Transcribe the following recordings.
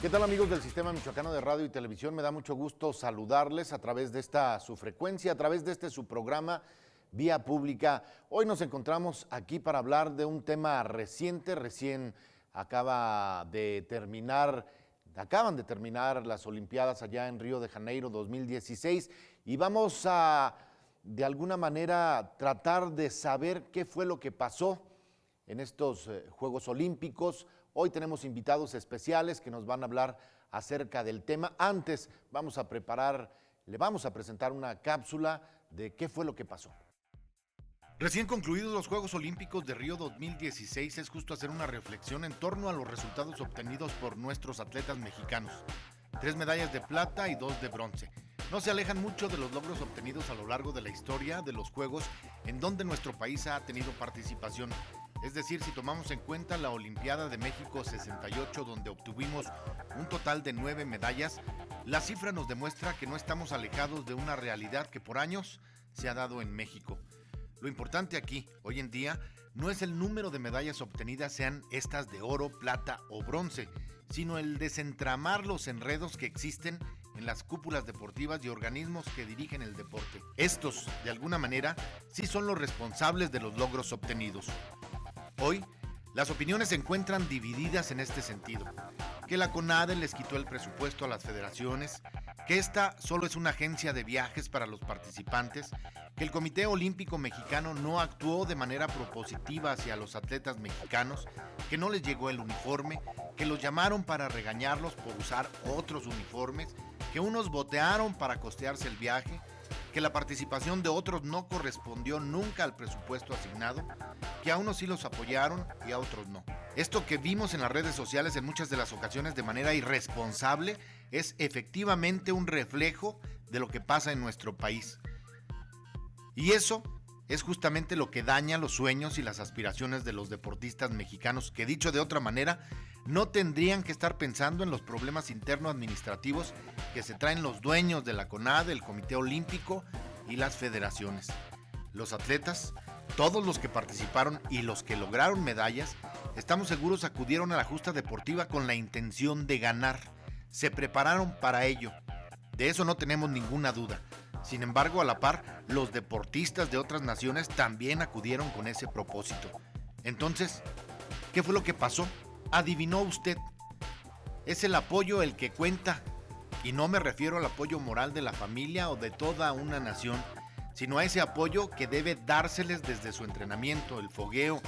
¿Qué tal, amigos del Sistema Michoacano de Radio y Televisión? Me da mucho gusto saludarles a través de esta su frecuencia, a través de este su programa Vía Pública. Hoy nos encontramos aquí para hablar de un tema reciente, recién acaban de terminar las Olimpiadas allá en Río de Janeiro 2016 y vamos a, de alguna manera, tratar de saber qué fue lo que pasó en estos Juegos Olímpicos. Hoy tenemos invitados especiales que nos van a hablar acerca del tema. Antes le vamos a presentar una cápsula de qué fue lo que pasó. Recién concluidos los Juegos Olímpicos de Río 2016, es justo hacer una reflexión en torno a los resultados obtenidos por nuestros atletas mexicanos. 3 medallas de plata y 2 de bronce. No se alejan mucho de los logros obtenidos a lo largo de la historia de los Juegos en donde nuestro país ha tenido participación. Es decir, si tomamos en cuenta la Olimpiada de México 68, donde obtuvimos un total de 9 medallas, la cifra nos demuestra que no estamos alejados de una realidad que por años se ha dado en México. Lo importante aquí, hoy en día, no es el número de medallas obtenidas, sean estas de oro, plata o bronce, sino el desentramar los enredos que existen en las cúpulas deportivas y organismos que dirigen el deporte. Estos, de alguna manera, sí son los responsables de los logros obtenidos. Hoy, las opiniones se encuentran divididas en este sentido, que la CONADE les quitó el presupuesto a las federaciones, que esta solo es una agencia de viajes para los participantes, que el Comité Olímpico Mexicano no actuó de manera propositiva hacia los atletas mexicanos, que no les llegó el uniforme, que los llamaron para regañarlos por usar otros uniformes, que unos botearon para costearse el viaje, que la participación de otros no correspondió nunca al presupuesto asignado, que a unos sí los apoyaron y a otros no. Esto que vimos en las redes sociales en muchas de las ocasiones de manera irresponsable es efectivamente un reflejo de lo que pasa en nuestro país. Y eso es justamente lo que daña los sueños y las aspiraciones de los deportistas mexicanos, que dicho de otra manera, no tendrían que estar pensando en los problemas internos administrativos que se traen los dueños de la CONADE, el Comité Olímpico y las federaciones. Los atletas, todos los que participaron y los que lograron medallas, estamos seguros acudieron a la justa deportiva con la intención de ganar. Se prepararon para ello. De eso no tenemos ninguna duda. Sin embargo, a la par, los deportistas de otras naciones también acudieron con ese propósito. Entonces, ¿qué fue lo que pasó? ¿Adivinó usted? Es el apoyo el que cuenta. Y no me refiero al apoyo moral de la familia o de toda una nación, sino a ese apoyo que debe dárseles desde su entrenamiento, el fogueo,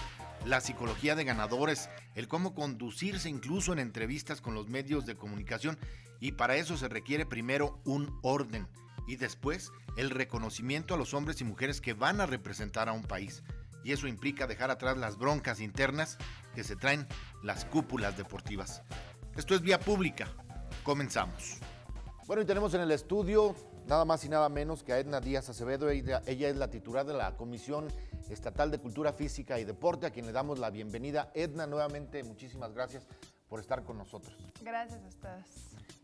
la psicología de ganadores, el cómo conducirse incluso en entrevistas con los medios de comunicación. Y para eso se requiere primero un orden y después el reconocimiento a los hombres y mujeres que van a representar a un país. Y eso implica dejar atrás las broncas internas que se traen las cúpulas deportivas. Esto es Vía Pública. Comenzamos. Bueno, y tenemos en el estudio nada más y nada menos que a Edna Díaz Acevedo. Ella es la titular de la Comisión Estatal de Cultura Física y Deporte, a quien le damos la bienvenida. Edna, nuevamente, muchísimas gracias por estar con nosotros. Gracias a ustedes.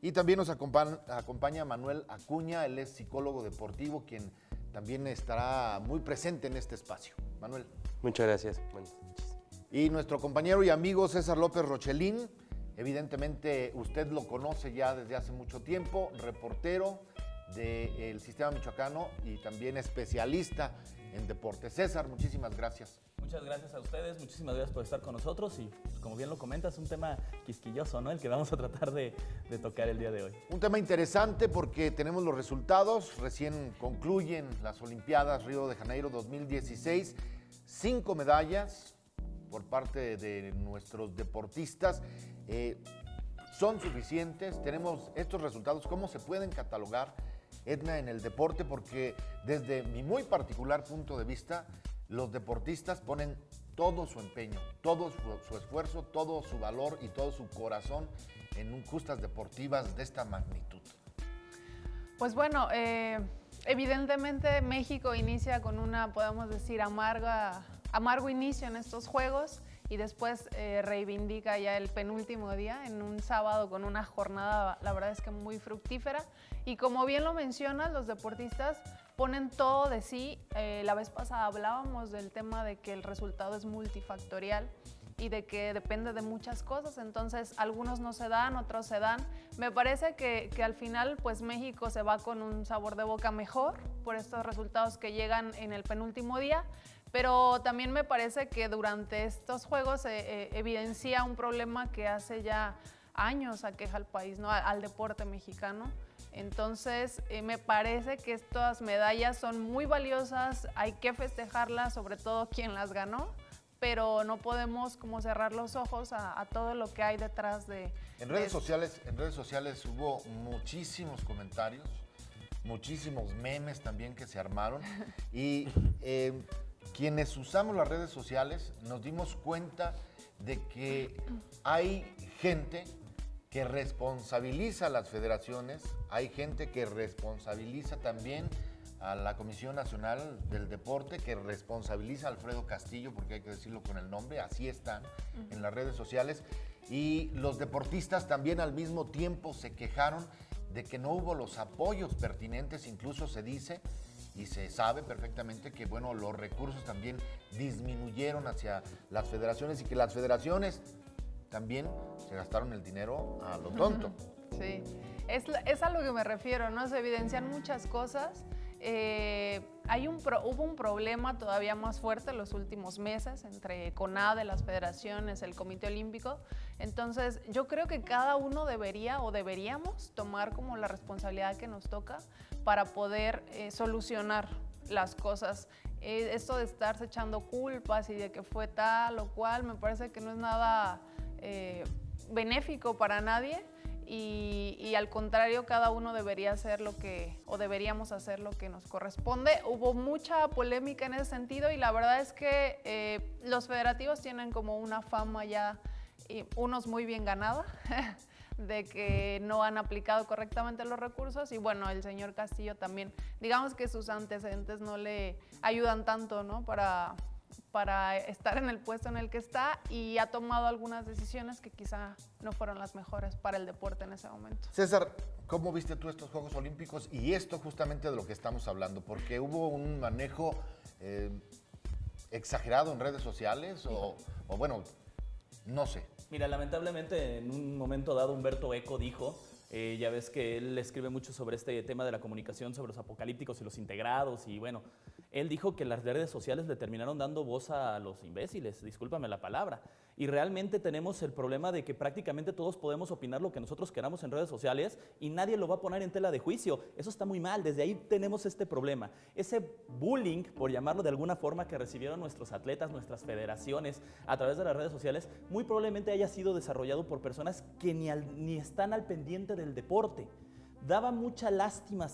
Y también nos acompaña Manuel Acuña, él es psicólogo deportivo, quien también estará muy presente en este espacio. Manuel. Muchas gracias. Buenas noches. Y nuestro compañero y amigo César López Rochelín, evidentemente usted lo conoce ya desde hace mucho tiempo, reportero del Sistema Michoacano y también especialista en deporte. César, muchísimas gracias. Muchas gracias a ustedes, muchísimas gracias por estar con nosotros y como bien lo comentas, un tema quisquilloso, ¿no? El que vamos a tratar de tocar el día de hoy. Un tema interesante porque tenemos los resultados, recién concluyen las Olimpiadas Río de Janeiro 2016, 5 medallas por parte de nuestros deportistas. ¿Son suficientes? Tenemos estos resultados, ¿cómo se pueden catalogar, Edna, en el deporte? Porque desde mi muy particular punto de vista, los deportistas ponen todo su empeño, todo su esfuerzo, todo su valor y todo su corazón en justas deportivas de esta magnitud. Pues bueno, evidentemente México inicia con una, podemos decir, amargo inicio en estos Juegos y después reivindica ya el penúltimo día en un sábado con una jornada, la verdad es que muy fructífera. Y como bien lo mencionas, los deportistas ponen todo de sí. La vez pasada hablábamos del tema de que el resultado es multifactorial y de que depende de muchas cosas, entonces algunos no se dan, otros se dan. Me parece que al final pues México se va con un sabor de boca mejor por estos resultados que llegan en el penúltimo día, pero también me parece que durante estos juegos evidencia un problema que hace ya años aqueja al país, ¿no? Al deporte mexicano. Entonces, me parece que estas medallas son muy valiosas, hay que festejarlas, sobre todo quien las ganó, pero no podemos como cerrar los ojos a todo lo que hay detrás de... En redes sociales hubo muchísimos comentarios, muchísimos memes también que se armaron y quienes usamos las redes sociales nos dimos cuenta de que hay gente que responsabiliza a las federaciones, hay gente que responsabiliza también a la Comisión Nacional del Deporte, que responsabiliza a Alfredo Castillo, porque hay que decirlo con el nombre, así están en las redes sociales, y los deportistas también al mismo tiempo se quejaron de que no hubo los apoyos pertinentes, incluso se dice y se sabe perfectamente que, bueno, los recursos también disminuyeron hacia las federaciones y que las federaciones también se gastaron el dinero a lo tonto. Sí, es a lo que me refiero, ¿no? Se evidencian muchas cosas. Hubo un problema todavía más fuerte en los últimos meses entre CONADE, las federaciones, el Comité Olímpico. Entonces, yo creo que cada uno debería o deberíamos tomar como la responsabilidad que nos toca para poder solucionar las cosas. Esto de estarse echando culpas y de que fue tal o cual, me parece que no es nada benéfico para nadie. Y al contrario, cada uno debería hacer deberíamos hacer lo que nos corresponde. Hubo mucha polémica en ese sentido y la verdad es que los federativos tienen como una fama ya, unos muy bien ganada, de que no han aplicado correctamente los recursos y bueno, el señor Castillo también, digamos que sus antecedentes no le ayudan tanto, ¿no? para estar en el puesto en el que está y ha tomado algunas decisiones que quizá no fueron las mejores para el deporte en ese momento. César, ¿cómo viste tú estos Juegos Olímpicos y esto justamente de lo que estamos hablando? Porque hubo un manejo exagerado en redes sociales o bueno, no sé. Mira, lamentablemente en un momento dado Humberto Eco dijo, ya ves que él escribe mucho sobre este tema de la comunicación, sobre los apocalípticos y los integrados y bueno, él dijo que las redes sociales le terminaron dando voz a los imbéciles, discúlpame la palabra. Y realmente tenemos el problema de que prácticamente todos podemos opinar lo que nosotros queramos en redes sociales y nadie lo va a poner en tela de juicio. Eso está muy mal, desde ahí tenemos este problema. Ese bullying, por llamarlo de alguna forma, que recibieron nuestros atletas, nuestras federaciones a través de las redes sociales, muy probablemente haya sido desarrollado por personas que ni están al pendiente del deporte. Daba mucha lástima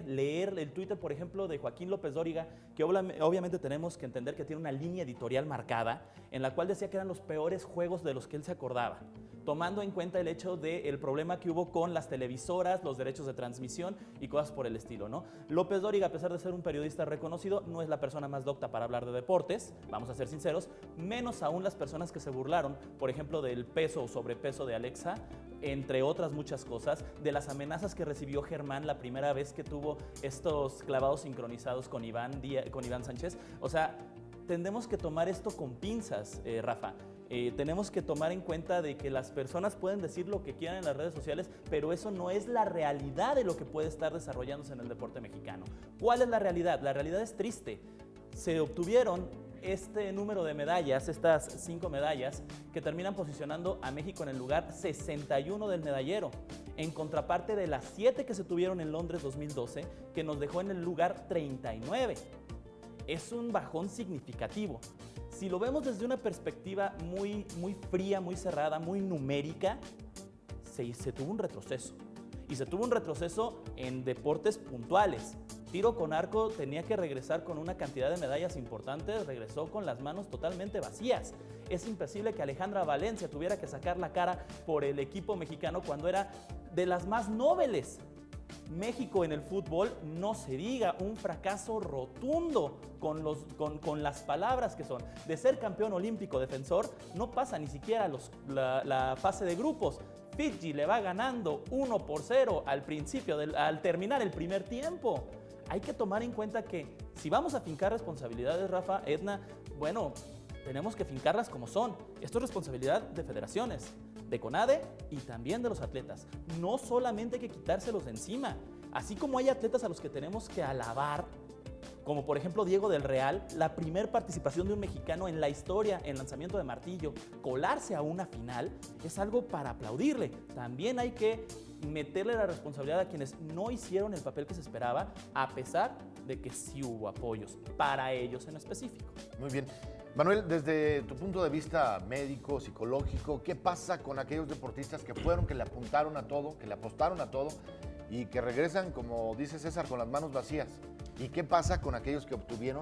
leer el Twitter, por ejemplo, de Joaquín López Dóriga, que obviamente tenemos que entender que tiene una línea editorial marcada, en la cual decía que eran los peores juegos de los que él se acordaba, tomando en cuenta el hecho del problema que hubo con las televisoras, los derechos de transmisión y cosas por el estilo, ¿no? López Dóriga, a pesar de ser un periodista reconocido, no es la persona más docta para hablar de deportes, vamos a ser sinceros, menos aún las personas que se burlaron, por ejemplo, del peso o sobrepeso de Alexa, entre otras muchas cosas, de las amenazas que recibió Germán la primera vez que tuvo estos clavados sincronizados con Iván Sánchez. O sea, tendemos que tomar esto con pinzas, Rafa. Tenemos que tomar en cuenta de que las personas pueden decir lo que quieran en las redes sociales, pero eso no es la realidad de lo que puede estar desarrollándose en el deporte mexicano. ¿Cuál es la realidad? La realidad es triste. Se obtuvieron este número de medallas, estas 5 medallas, que terminan posicionando a México en el lugar 61 del medallero, en contraparte de las 7 que se tuvieron en Londres 2012, que nos dejó en el lugar 39. Es un bajón significativo. Si lo vemos desde una perspectiva muy fría, muy cerrada, muy numérica, se tuvo un retroceso. Y se tuvo un retroceso en deportes puntuales. Tiro con arco tenía que regresar con una cantidad de medallas importantes, regresó con las manos totalmente vacías. Es imposible que Alejandra Valencia tuviera que sacar la cara por el equipo mexicano cuando era de las más nobles. México en el fútbol, no se diga, un fracaso rotundo con las palabras que son. De ser campeón olímpico defensor, no pasa ni siquiera la fase de grupos. Fiji le va ganando 1-0 al terminar el primer tiempo. hay que tomar en cuenta que si vamos a fincar responsabilidades, Rafa, Edna, bueno, tenemos que fincarlas como son. Esto es responsabilidad de federaciones, de CONADE y también de los atletas. No solamente hay que quitárselos de encima. Así como hay atletas a los que tenemos que alabar, como por ejemplo Diego del Real, la primer participación de un mexicano en la historia en lanzamiento de martillo, colarse a una final, es algo para aplaudirle. También hay que meterle la responsabilidad a quienes no hicieron el papel que se esperaba, a pesar de que sí hubo apoyos, para ellos en específico. Muy bien. Manuel, desde tu punto de vista médico, psicológico, ¿qué pasa con aquellos deportistas que fueron, que le apuntaron a todo, que le apostaron a todo y que regresan, como dice César, con las manos vacías? ¿Y qué pasa con aquellos que obtuvieron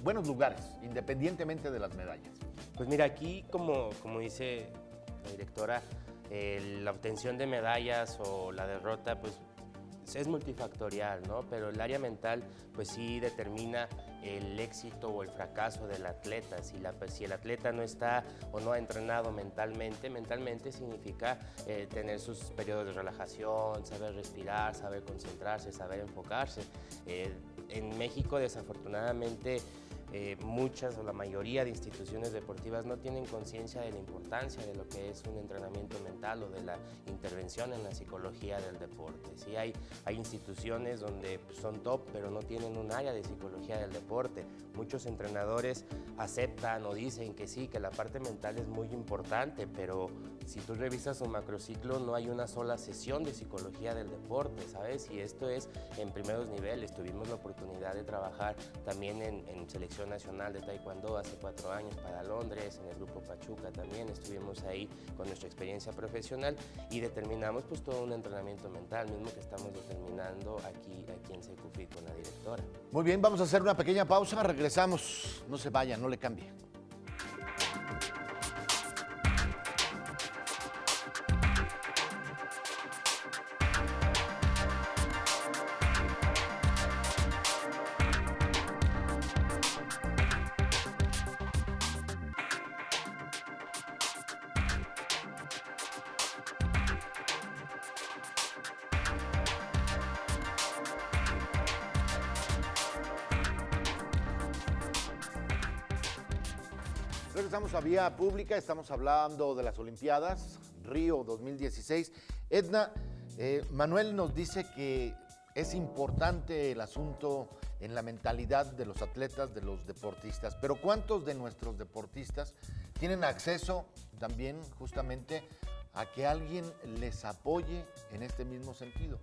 buenos lugares, independientemente de las medallas? Pues mira, aquí como dice la directora, la obtención de medallas o la derrota, pues es multifactorial, ¿no? Pero el área mental, pues sí determina el éxito o el fracaso del atleta. Si el atleta no está o no ha entrenado mentalmente significa tener sus periodos de relajación, saber respirar, saber concentrarse, saber enfocarse. En México, desafortunadamente, muchas o la mayoría de instituciones deportivas no tienen conciencia de la importancia de lo que es un entrenamiento mental o de la intervención en la psicología del deporte. Sí, hay instituciones donde son top, pero no tienen un área de psicología del deporte. Muchos entrenadores aceptan o dicen que sí, que la parte mental es muy importante, pero si tú revisas un macrociclo no hay una sola sesión de psicología del deporte, ¿sabes? Y esto es en primeros niveles. Tuvimos la oportunidad de trabajar también en selección nacional de taekwondo hace 4 años para Londres, en el grupo Pachuca también estuvimos ahí con nuestra experiencia profesional y determinamos pues todo un entrenamiento mental, mismo que estamos determinando aquí en Secufi con la directora. Muy bien, vamos a hacer una pequeña pausa, regresamos, no se vayan, no le cambie. Regresamos a Vía Pública, estamos hablando de las Olimpiadas, Río 2016. Edna, Manuel nos dice que es importante el asunto en la mentalidad de los atletas, de los deportistas, pero ¿cuántos de nuestros deportistas tienen acceso también justamente a que alguien les apoye en este mismo sentido?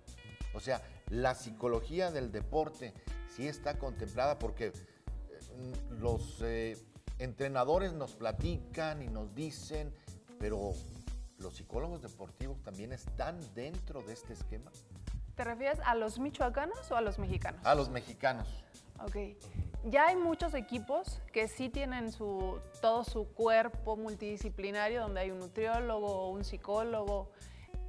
O sea, la psicología del deporte sí está contemplada porque los entrenadores nos platican y nos dicen, pero los psicólogos deportivos también están dentro de este esquema. ¿Te refieres a los michoacanos o a los mexicanos? A los mexicanos. Ok. Ya hay muchos equipos que sí tienen todo su cuerpo multidisciplinario, donde hay un nutriólogo, un psicólogo.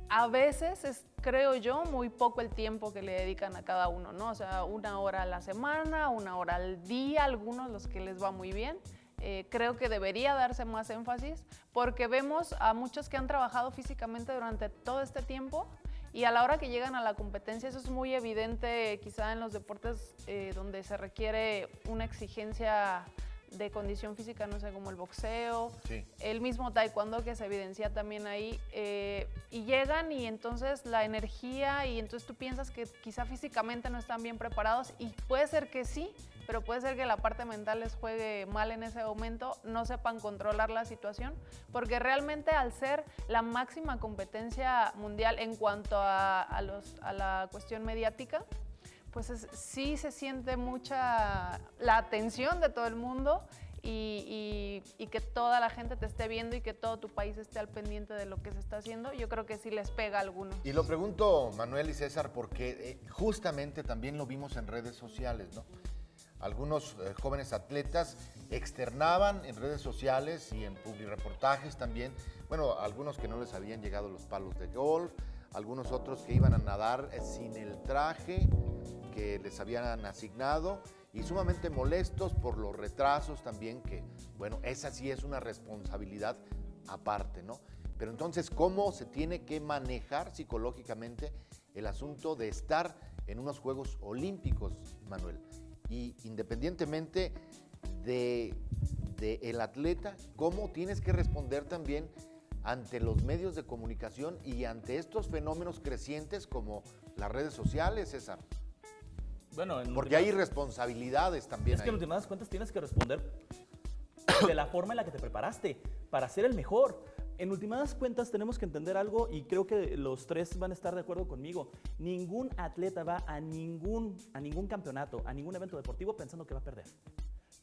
A veces es, creo yo, muy poco el tiempo que le dedican a cada uno, ¿no? O sea, 1 hora a la semana, 1 hora al día, algunos los que les va muy bien. Creo que debería darse más énfasis porque vemos a muchos que han trabajado físicamente durante todo este tiempo y a la hora que llegan a la competencia, eso es muy evidente quizá en los deportes donde se requiere una exigencia de condición física, no sé, como el boxeo, sí, el mismo taekwondo que se evidencia también ahí, y llegan y entonces la energía, y entonces tú piensas que quizá físicamente no están bien preparados y puede ser que sí, pero puede ser que la parte mental les juegue mal en ese momento, no sepan controlar la situación, porque realmente al ser la máxima competencia mundial en cuanto a la cuestión mediática, pues sí se siente mucha la atención de todo el mundo y que toda la gente te esté viendo y que todo tu país esté al pendiente de lo que se está haciendo, yo creo que sí les pega a algunos. Y lo pregunto, Manuel y César, porque justamente también lo vimos en redes sociales, ¿no? Algunos jóvenes atletas externaban en redes sociales y en publireportajes también, bueno, algunos que no les habían llegado los palos de golf, algunos otros que iban a nadar sin el traje que les habían asignado y sumamente molestos por los retrasos también, que bueno, esa sí es una responsabilidad aparte, ¿no? Pero entonces, ¿cómo se tiene que manejar psicológicamente el asunto de estar en unos Juegos Olímpicos, Manuel. Y independientemente de el atleta, cómo tienes que responder también ante los medios de comunicación y ante estos fenómenos crecientes como las redes sociales, César. Bueno, porque hay responsabilidades también. Es que en últimas cuentas tienes que responder de la forma en la que te preparaste para ser el mejor. En últimas cuentas tenemos que entender algo y creo que los tres van a estar de acuerdo conmigo. Ningún atleta va a ningún campeonato, a ningún evento deportivo pensando que va a perder.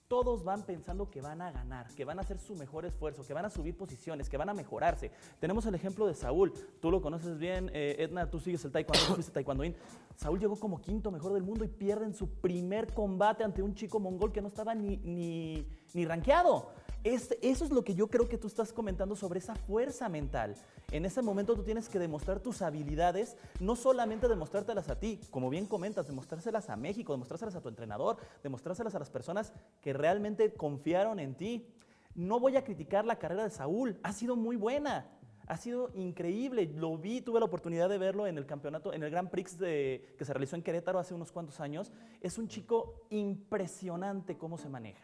Todos van pensando que van a ganar, que van a hacer su mejor esfuerzo, que van a subir posiciones, que van a mejorarse. Tenemos el ejemplo de Saúl. Tú lo conoces bien, Edna, tú sigues el taekwondo, tú fuiste taekwondoín. Saúl llegó como quinto mejor del mundo y pierde en su primer combate ante un chico mongol que no estaba ni rankeado. Eso es lo que yo creo que tú estás comentando sobre esa fuerza mental. En ese momento tú tienes que demostrar tus habilidades, no solamente demostrártelas a ti, como bien comentas, demostrárselas a México, demostrárselas a tu entrenador, demostrárselas a las personas que realmente confiaron en ti. No voy a criticar la carrera de Saúl, ha sido muy buena, ha sido increíble. Lo vi, tuve la oportunidad de verlo en el campeonato, en el Grand Prix que se realizó en Querétaro hace unos cuantos años. Es un chico impresionante cómo se maneja.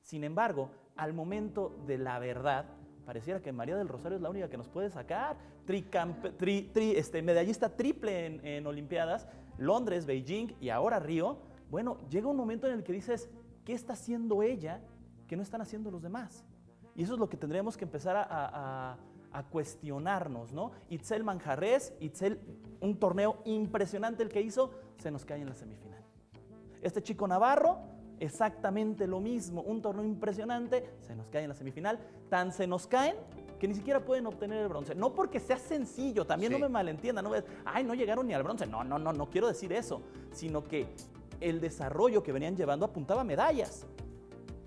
Sin embargo, al momento de la verdad, pareciera que María del Rosario es la única que nos puede sacar. Medallista triple en Olimpiadas, Londres, Beijing y ahora Río. Bueno, llega un momento en el que dices, ¿qué está haciendo ella que no están haciendo los demás? Y eso es lo que tendríamos que empezar a cuestionarnos, ¿no? Itzel Manjarrés, un torneo impresionante el que hizo, se nos cae en la semifinal. Este chico Navarro, exactamente lo mismo, un torneo impresionante, se nos cae en la semifinal, tan se nos caen que ni siquiera pueden obtener el bronce. No porque sea sencillo, también sí. No me malentiendan, no llegaron ni al bronce, no quiero decir eso, sino que el desarrollo que venían llevando apuntaba a medallas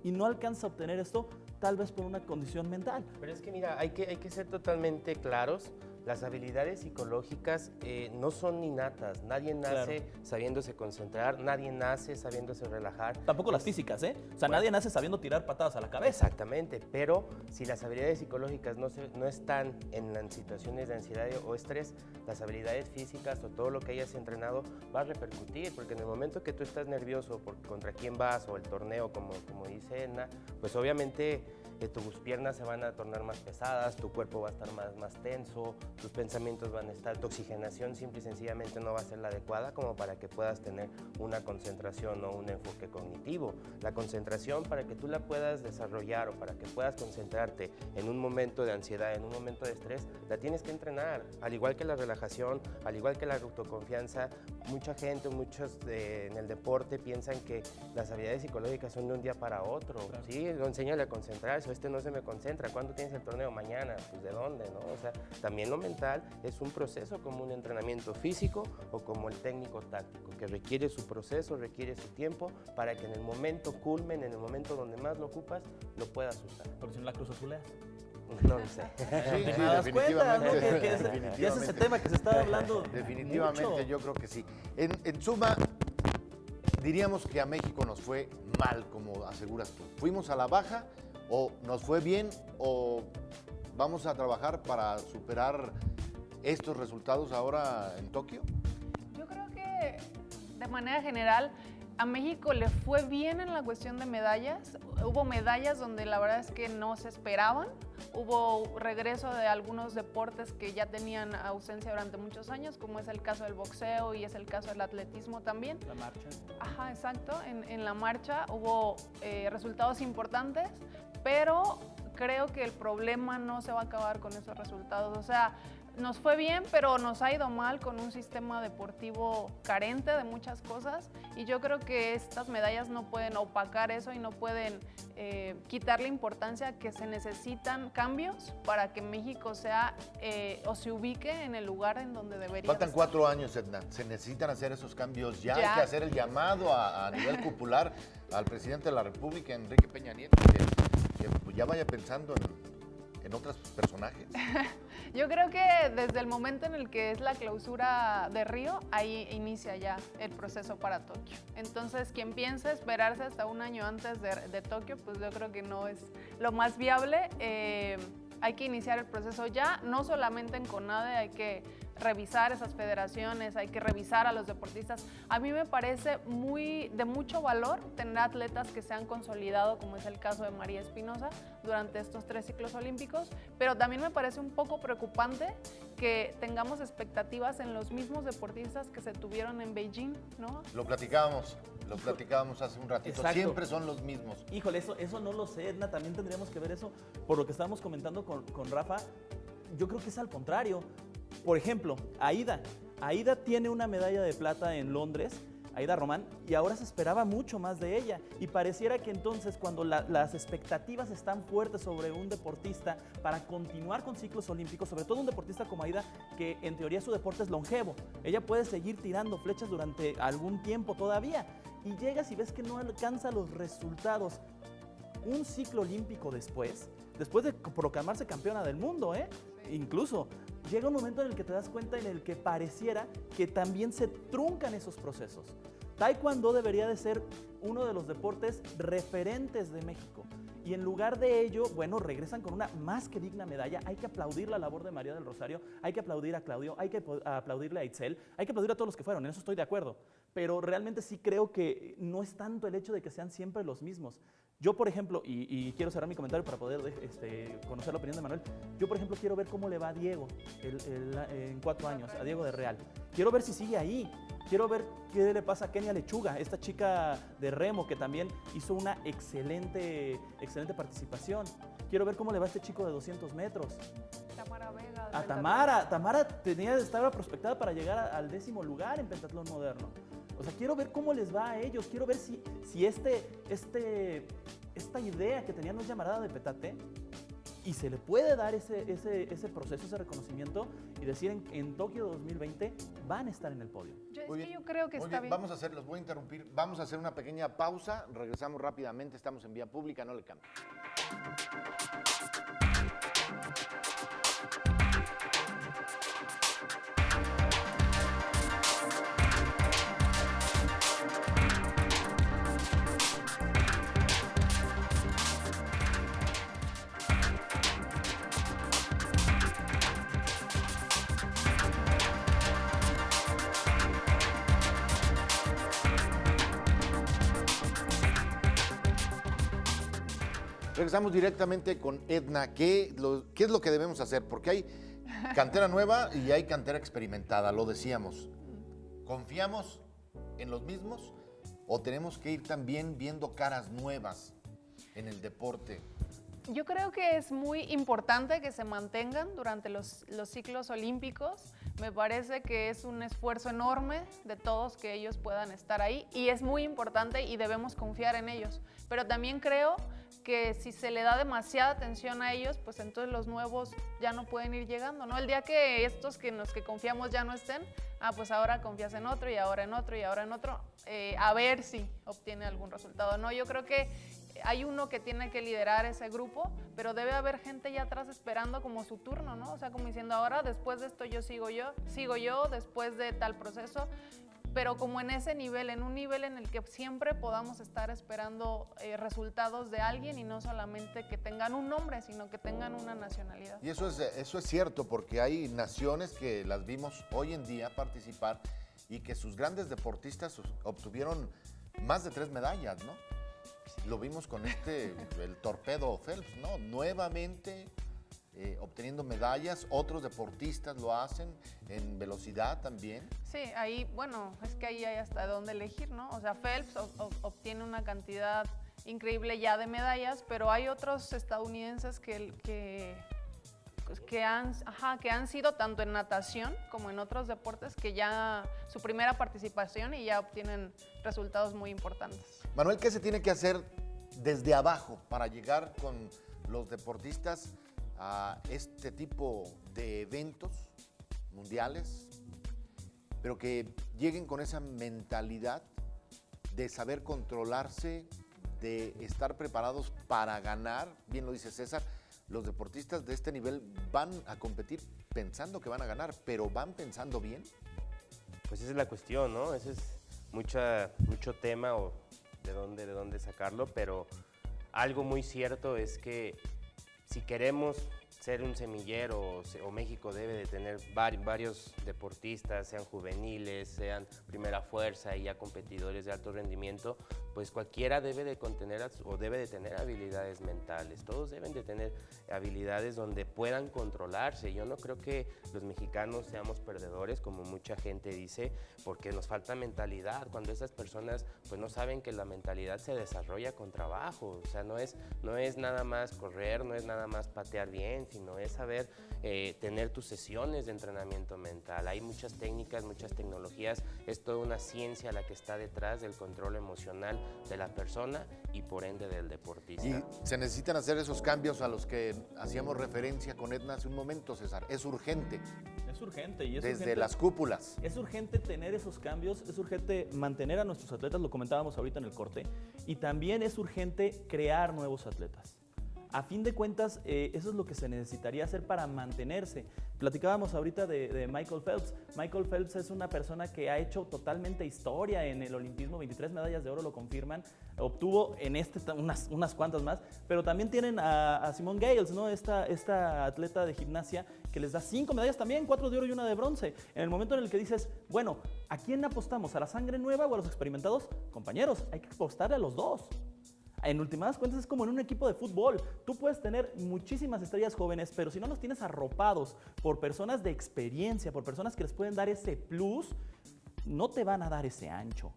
y no alcanza a obtener esto tal vez por una condición mental. Pero es que mira, hay que ser totalmente claros. Las habilidades psicológicas no son innatas. Nadie nace sabiéndose concentrar, nadie nace sabiéndose relajar. Tampoco las físicas, ¿eh? O sea, nadie nace sabiendo tirar patadas a la cabeza. Exactamente, pero si las habilidades psicológicas no están en situaciones de ansiedad o estrés, las habilidades físicas o todo lo que hayas entrenado va a repercutir, porque en el momento que tú estás nervioso contra quién vas o el torneo, como dice Edna, pues obviamente tus piernas se van a tornar más pesadas, tu cuerpo va a estar más tenso, tus pensamientos van a estar, tu oxigenación simple y sencillamente no va a ser la adecuada como para que puedas tener una concentración o un enfoque cognitivo. La concentración, para que tú la puedas desarrollar o para que puedas concentrarte en un momento de ansiedad, en un momento de estrés, la tienes que entrenar. Al igual que la relajación, al igual que la autoconfianza, mucha gente, muchos en el deporte piensan que las habilidades psicológicas son de un día para otro. Claro. Sí, enséñale a concentrarse. No se me concentra, ¿cuándo tienes el torneo? Mañana, pues ¿de dónde? ¿No? O sea, también lo mental es un proceso como un entrenamiento físico o como el técnico táctico, que requiere su proceso, requiere su tiempo para que en el momento culmen, en el momento donde más lo ocupas, lo puedas usar. Porque si no la cruz azuleas. No lo sé. Sí, definitivamente. Cuenta, ¿no? que es ese tema que se está hablando. Definitivamente, mucho. Yo creo que sí. En suma, diríamos que a México nos fue mal, como aseguras tú. Fuimos a la baja, o nos fue bien, o vamos a trabajar para superar estos resultados ahora en Tokio. Yo creo que de manera general a México le fue bien en la cuestión de medallas. Hubo medallas donde la verdad es que no se esperaban. Hubo regreso de algunos deportes que ya tenían ausencia durante muchos años, como es el caso del boxeo y es el caso del atletismo también. La marcha. Ajá, exacto. En la marcha hubo resultados importantes, pero creo que el problema no se va a acabar con esos resultados. O sea, nos fue bien, pero nos ha ido mal con un sistema deportivo carente de muchas cosas y yo creo que estas medallas no pueden opacar eso y no pueden quitarle importancia que se necesitan cambios para que México sea o se ubique en el lugar en donde debería Faltan estar. 4 años, Edna. Se necesitan hacer esos cambios ya. Hay que hacer el llamado a nivel popular al presidente de la República, Enrique Peña Nieto, que pues ya vaya pensando en otros personajes. Yo creo que desde el momento en el que es la clausura de Río, ahí inicia ya el proceso para Tokio. Entonces, quien piensa esperarse hasta un año antes de Tokio, pues yo creo que no es lo más viable. Hay que iniciar el proceso ya, no solamente en CONADE, hay que revisar esas federaciones, hay que revisar a los deportistas. A mí me parece de mucho valor tener atletas que se han consolidado, como es el caso de María Espinosa, durante estos 3 ciclos olímpicos, pero también me parece un poco preocupante que tengamos expectativas en los mismos deportistas que se tuvieron en Beijing, ¿no? Lo platicábamos hace un ratito. Exacto. Siempre son los mismos. Híjole, eso no lo sé, Edna, también tendríamos que ver eso por lo que estábamos comentando con Rafa. Yo creo que es al contrario. Por ejemplo, Aida tiene una medalla de plata en Londres, Aida Román, y ahora se esperaba mucho más de ella. Y pareciera que entonces cuando las expectativas están fuertes sobre un deportista para continuar con ciclos olímpicos, sobre todo un deportista como Aida, que en teoría su deporte es longevo, ella puede seguir tirando flechas durante algún tiempo todavía, y llegas y ves que no alcanza los resultados. Un ciclo olímpico después de proclamarse campeona del mundo, incluso llega un momento en el que te das cuenta en el que pareciera que también se truncan esos procesos. Taekwondo debería de ser uno de los deportes referentes de México. Y en lugar de ello, bueno, regresan con una más que digna medalla. Hay que aplaudir la labor de María del Rosario, hay que aplaudir a Claudio, hay que aplaudirle a Itzel, hay que aplaudir a todos los que fueron, en eso estoy de acuerdo. Pero realmente sí creo que no es tanto el hecho de que sean siempre los mismos. Yo, por ejemplo, y quiero cerrar mi comentario para poder conocer la opinión de Manuel, yo, por ejemplo, quiero ver cómo le va a Diego en 4 años, a Diego de Real. Quiero ver si sigue ahí. Quiero ver qué le pasa a Kenia Lechuga, esta chica de remo que también hizo una excelente participación. Quiero ver cómo le va a este chico de 200 metros. Tamara Vega. A Tamara estaba prospectada para llegar al 10º lugar en pentatlón moderno. O sea, quiero ver cómo les va a ellos, quiero ver si esta idea que tenían los llamarada de petate, y se le puede dar ese proceso, ese reconocimiento, y decir en Tokio 2020 van a estar en el podio. Yo creo que está bien. Los voy a interrumpir, vamos a hacer una pequeña pausa, regresamos rápidamente, estamos en Vía Pública, no le cambien. Regresamos directamente con Edna. ¿Qué es lo que debemos hacer? Porque hay cantera nueva y hay cantera experimentada, lo decíamos. ¿Confiamos en los mismos o tenemos que ir también viendo caras nuevas en el deporte? Yo creo que es muy importante que se mantengan durante los ciclos olímpicos. Me parece que es un esfuerzo enorme de todos que ellos puedan estar ahí y es muy importante y debemos confiar en ellos. Pero también creo que si se le da demasiada atención a ellos, pues entonces los nuevos ya no pueden ir llegando, ¿no? El día que estos en los que confiamos ya no estén, pues ahora confías en otro y ahora en otro y ahora en otro, a ver si obtiene algún resultado, ¿no? Yo creo que hay uno que tiene que liderar ese grupo, pero debe haber gente ya atrás esperando como su turno, ¿no? O sea, como diciendo, ahora después de esto sigo yo, después de tal proceso, pero como en ese nivel, en un nivel en el que siempre podamos estar esperando resultados de alguien y no solamente que tengan un nombre, sino que tengan una nacionalidad. Y eso es cierto, porque hay naciones que las vimos hoy en día participar y que sus grandes deportistas obtuvieron más de 3 medallas, ¿no? Lo vimos con el torpedo Phelps, ¿no? Nuevamente obteniendo medallas, otros deportistas lo hacen en velocidad también. Sí, ahí, bueno, es que ahí hay hasta dónde elegir, ¿no? O sea, Phelps obtiene una cantidad increíble ya de medallas, pero hay otros estadounidenses que han sido tanto en natación como en otros deportes que ya su primera participación y ya obtienen resultados muy importantes. Manuel, ¿qué se tiene que hacer desde abajo para llegar con los deportistas a este tipo de eventos mundiales, pero que lleguen con esa mentalidad de saber controlarse, de estar preparados para ganar? Bien lo dice César, los deportistas de este nivel van a competir pensando que van a ganar, pero ¿van pensando bien? Pues esa es la cuestión, ¿no? Ese es mucho tema o de dónde sacarlo, pero algo muy cierto es que si queremos ser un semillero o México debe de tener varios deportistas, sean juveniles, sean primera fuerza y ya competidores de alto rendimiento, pues cualquiera debe de tener habilidades mentales. Todos deben de tener habilidades donde puedan controlarse. Yo no creo que los mexicanos seamos perdedores, como mucha gente dice, porque nos falta mentalidad. Cuando esas personas pues no saben que la mentalidad se desarrolla con trabajo. O sea, no es nada más correr, no es nada más patear bien, sino es saber tener tus sesiones de entrenamiento mental. Hay muchas técnicas, muchas tecnologías, es toda una ciencia la que está detrás del control emocional de la persona y por ende del deportista. Y se necesitan hacer esos cambios a los que hacíamos referencia con Edna hace un momento, César. Es urgente. Es urgente y es desde urgente, las cúpulas. Es urgente tener esos cambios, es urgente mantener a nuestros atletas, lo comentábamos ahorita en el corte, y también es urgente crear nuevos atletas. A fin de cuentas, eso es lo que se necesitaría hacer para mantenerse. Platicábamos ahorita de Michael Phelps. Michael Phelps es una persona que ha hecho totalmente historia en el olimpismo, 23 medallas de oro lo confirman, obtuvo en unas cuantas más, pero también tienen a Simone Gales, ¿no? Esta atleta de gimnasia que les da 5 medallas también, 4 de oro y 1 de bronce. En el momento en el que dices, bueno, ¿a quién apostamos? ¿A la sangre nueva o a los experimentados? Compañeros, hay que apostarle a los dos. En últimas cuentas es como en un equipo de fútbol. Tú puedes tener muchísimas estrellas jóvenes, pero si no los tienes arropados por personas de experiencia, por personas que les pueden dar ese plus, no te van a dar ese ancho.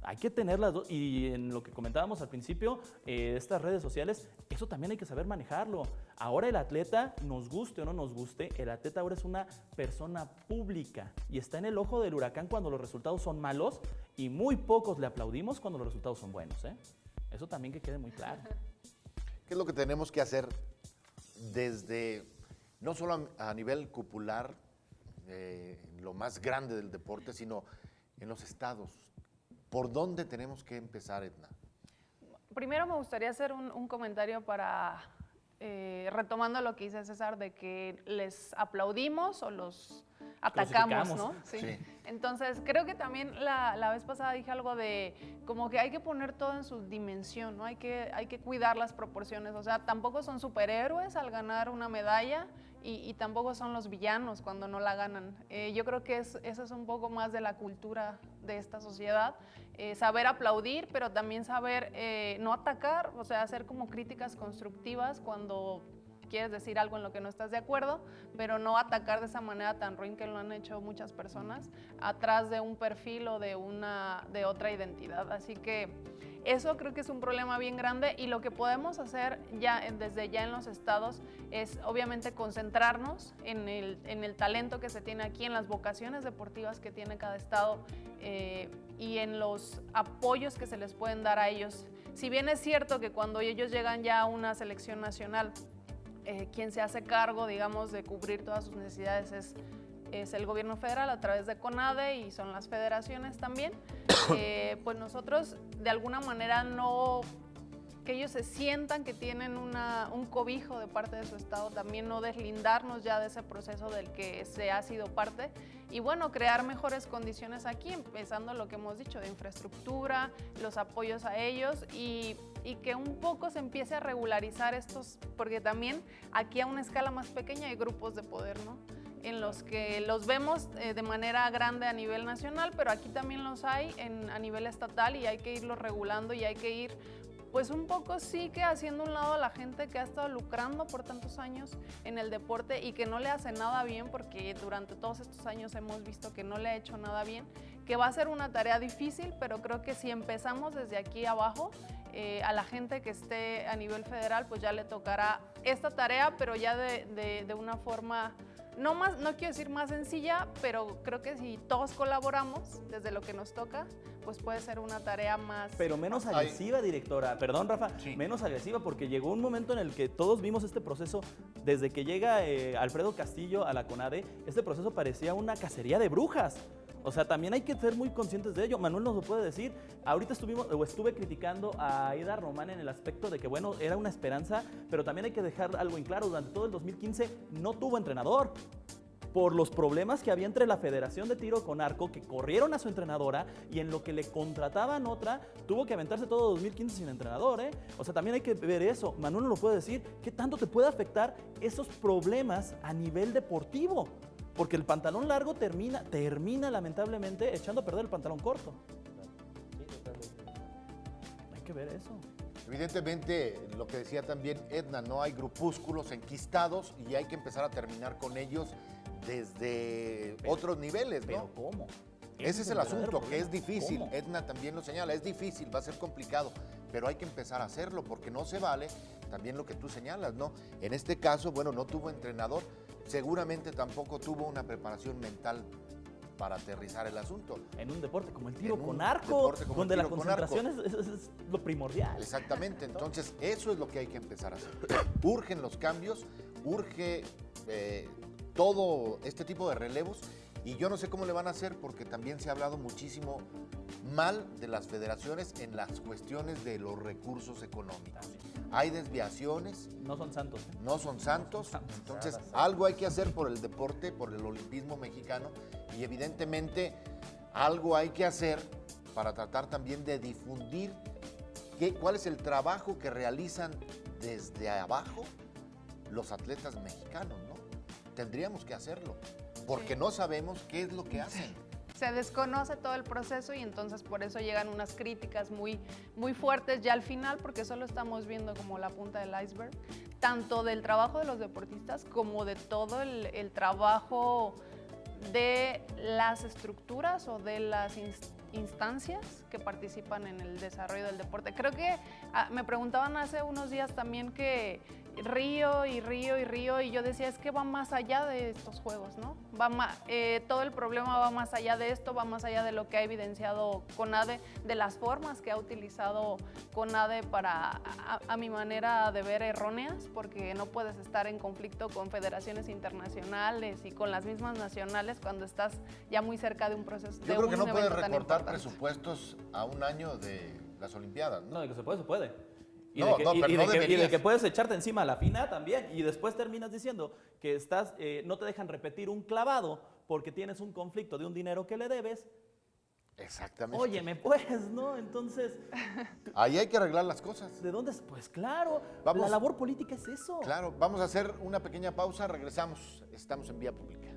Hay que tener las dos. Y en lo que comentábamos al principio, estas redes sociales, eso también hay que saber manejarlo. Ahora el atleta, nos guste o no nos guste, el atleta ahora es una persona pública y está en el ojo del huracán cuando los resultados son malos y muy pocos le aplaudimos cuando los resultados son buenos, ¿eh? Eso también que quede muy claro. ¿Qué es lo que tenemos que hacer desde, no solo a nivel cupular, lo más grande del deporte, sino en los estados? ¿Por dónde tenemos que empezar, Edna? Primero me gustaría hacer un comentario para, retomando lo que dice César, de que les aplaudimos o los atacamos, ¿no? Sí. Sí. Entonces, creo que también la vez pasada dije algo de como que hay que poner todo en su dimensión, ¿no? Hay que cuidar las proporciones, o sea, tampoco son superhéroes al ganar una medalla y tampoco son los villanos cuando no la ganan. Yo creo que eso es un poco más de la cultura de esta sociedad, saber aplaudir, pero también saber no atacar, o sea, hacer como críticas constructivas cuando quieres decir algo en lo que no estás de acuerdo, pero no atacar de esa manera tan ruin que lo han hecho muchas personas, atrás de un perfil o de otra identidad. Así que eso creo que es un problema bien grande y lo que podemos hacer desde ya en los estados es obviamente concentrarnos en el talento que se tiene aquí, en las vocaciones deportivas que tiene cada estado y en los apoyos que se les pueden dar a ellos. Si bien es cierto que cuando ellos llegan ya a una selección nacional, quien se hace cargo, digamos, de cubrir todas sus necesidades es el gobierno federal a través de CONADE y son las federaciones también, pues nosotros de alguna manera que ellos se sientan que tienen un cobijo de parte de su estado, también no deslindarnos ya de ese proceso del que se ha sido parte y bueno, crear mejores condiciones aquí, empezando lo que hemos dicho de infraestructura, los apoyos a ellos y que un poco se empiece a regularizar estos, porque también aquí a una escala más pequeña hay grupos de poder, ¿no? En los que los vemos de manera grande a nivel nacional, pero aquí también los hay a nivel estatal y hay que irlo regulando y hay que ir pues un poco sí que haciendo un lado a la gente que ha estado lucrando por tantos años en el deporte y que no le hace nada bien, porque durante todos estos años hemos visto que no le ha hecho nada bien, que va a ser una tarea difícil, pero creo que si empezamos desde aquí abajo, a la gente que esté a nivel federal, pues ya le tocará esta tarea, pero ya de una forma, no quiero decir más sencilla, pero creo que si todos colaboramos desde lo que nos toca, pues puede ser una tarea más... Pero menos agresiva, directora. Perdón, Rafa, sí. Menos agresiva, porque llegó un momento en el que todos vimos este proceso, desde que llega Alfredo Castillo a la CONADE, este proceso parecía una cacería de brujas. O sea, también hay que ser muy conscientes de ello. Manuel nos lo puede decir. Ahorita estuve criticando a Aida Román en el aspecto de que, bueno, era una esperanza, pero también hay que dejar algo en claro. Durante todo el 2015 no tuvo entrenador. por los problemas que había entre la Federación de Tiro con Arco, que corrieron a su entrenadora y en lo que le contrataban otra, tuvo que aventarse todo 2015 sin entrenador, ¿eh? O sea, también hay que ver eso. Manuel no lo puede decir. ¿Qué tanto te puede afectar esos problemas a nivel deportivo? Porque el pantalón largo termina lamentablemente echando a perder el pantalón corto. Sí, totalmente. Hay que ver eso. Evidentemente, lo que decía también Edna, no hay grupúsculos enquistados y hay que empezar a terminar con ellos desde otros niveles, ¿Pero ¿no? cómo? Ese es el verdadero asunto, que problema. es difícil. ¿Cómo? Edna también lo señala, es difícil, va a ser complicado, pero hay que empezar a hacerlo porque no se vale también lo que tú señalas, ¿no? En este caso, bueno, no tuvo entrenador, seguramente tampoco tuvo una preparación mental para aterrizar el asunto. En un deporte como el tiro En un con arco, deporte como el donde la tiro con concentración es lo primordial. Exactamente, entonces eso es lo que hay que empezar a hacer. Urgen los cambios, urge todo este tipo de relevos y yo no sé cómo le van a hacer porque también se ha hablado muchísimo mal de las federaciones en las cuestiones de los recursos económicos. Hay desviaciones, No son santos. ¿eh? no son santos, santos. entonces Nada, algo hay que hacer por el deporte, por el olimpismo mexicano y evidentemente algo hay que hacer para tratar también de difundir cuál es el trabajo que realizan desde abajo los atletas mexicanos, ¿no? Tendríamos que hacerlo, porque Sí. no sabemos qué es lo que hacen. Se desconoce todo el proceso y entonces por eso llegan unas críticas muy, muy fuertes ya al final, porque solo estamos viendo como la punta del iceberg, tanto del trabajo de los deportistas como de todo el trabajo de las estructuras o de las instancias que participan en el desarrollo del deporte. Creo que me preguntaban hace unos días también que río y yo decía, es que va más allá de estos juegos, ¿no? Todo el problema va más allá de esto, va más allá de lo que ha evidenciado CONADE, de las formas que ha utilizado CONADE para, a mi manera de ver, erróneas, porque no puedes estar en conflicto con federaciones internacionales y con las mismas nacionales cuando estás ya muy cerca de un proceso. Yo creo que no puedes tan recortar importante. presupuestos a un año de las Olimpiadas, ¿no? No, de que se puede, se puede. Y, No, de que, no, y- pero y no de que- y de deberías. que puedes echarte encima a la FINA también. Y después terminas diciendo que no te dejan repetir un clavado porque tienes un conflicto de un dinero que le debes. Exactamente. Óyeme, pues, ¿no? Entonces, Ahí hay que arreglar las cosas. ¿de dónde? Pues claro, Vamos. la labor política es eso. Claro, vamos a hacer una pequeña pausa, regresamos, estamos en Vía Pública.